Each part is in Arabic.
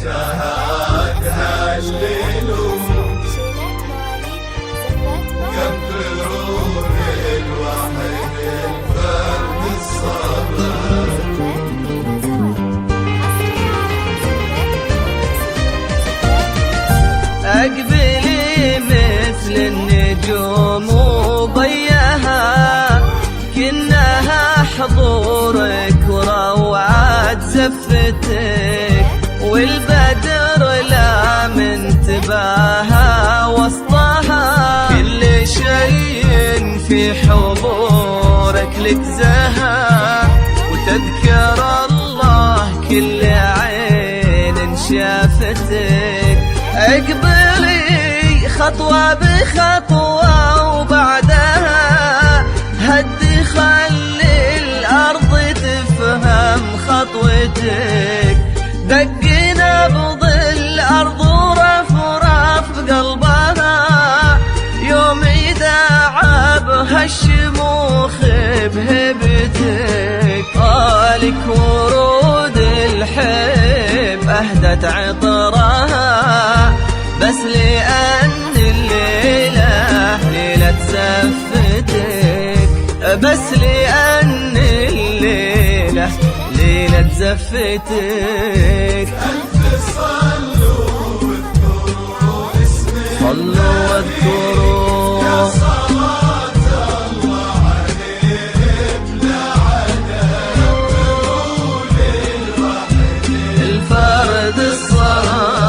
شهادها شليلو كبروا الوحيد الفرد الصبر. أقبلي مثل النجوم وضيها كنها حضورك وروعة زفتك، والبدر لا من تباها وسطها، كل شيء في حضورك لك زها، وتذكر الله كل عين شافتك. اقبلي خطوة بخطوة وبعدها هدي خلي الأرض تفهم خطوتك، دق نبض الأرض ورفرف قلبها يوم يداعبها الشموخ بهبتك. لك ورود الحب أهدت عطرها، بس لأن الليلة ليلة زفتك، بس لأن الليلة ليلة زفتك. ألف صلوا واذكروا اسمك، صلوا واذكروا يا صلاة الله عليه بلا عدد، كبروا للوحيد الفرد الصمد.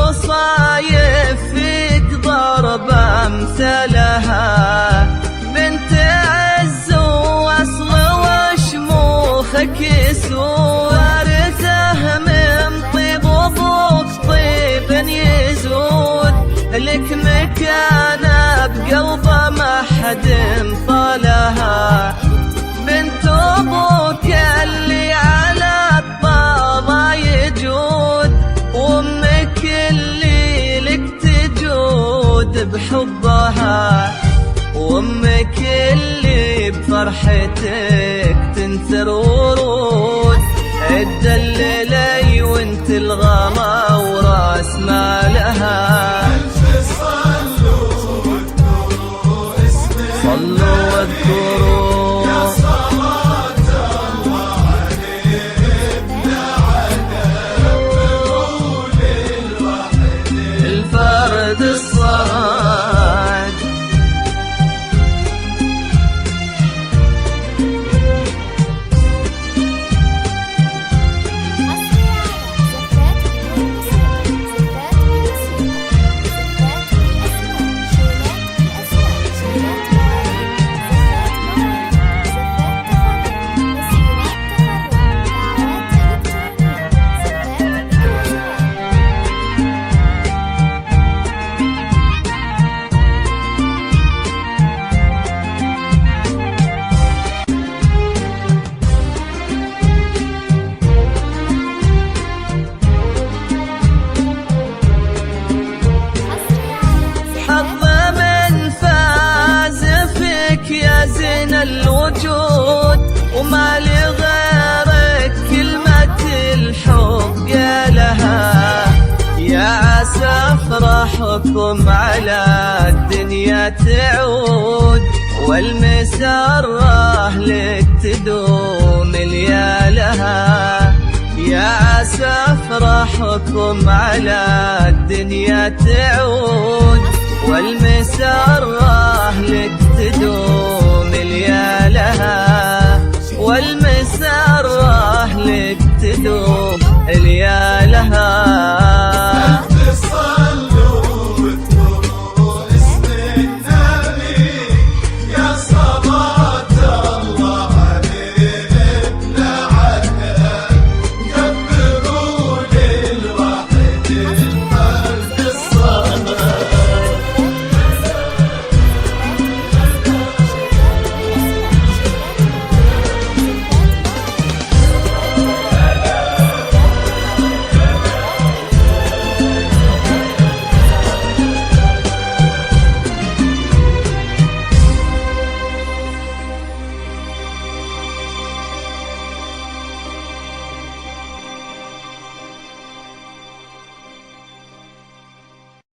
والوصايف فيك ضرب أمثالها، بنت عز وأصل وشموخك يسود، وارثه من طيب وضوك طيب يزود، لك مكانه بقلبه ما حد طالها، بنت أبوك اللي على الطاضة يجود، وأمك اللي لك تجود بحبها، وأمك اللي بفرحتك تنثر ورود، تدللي وانت الغلا وراس مالها. ألف صلوا واذكروا اسمك، صلوا واذكروا يا صلاة الله عليه بلا عدد، كبروا للوحيد الفرد الصمد. الوجود وما لغيرك كلمة الحب قالها، يا عسى فرحكم على الدنيا تعود، والمسرة لك تدوم ليالها، يا عسى فرحكم على الدنيا تعود، والمسرة لك تدوم ليالها. والمسرة لك تدوم ليالها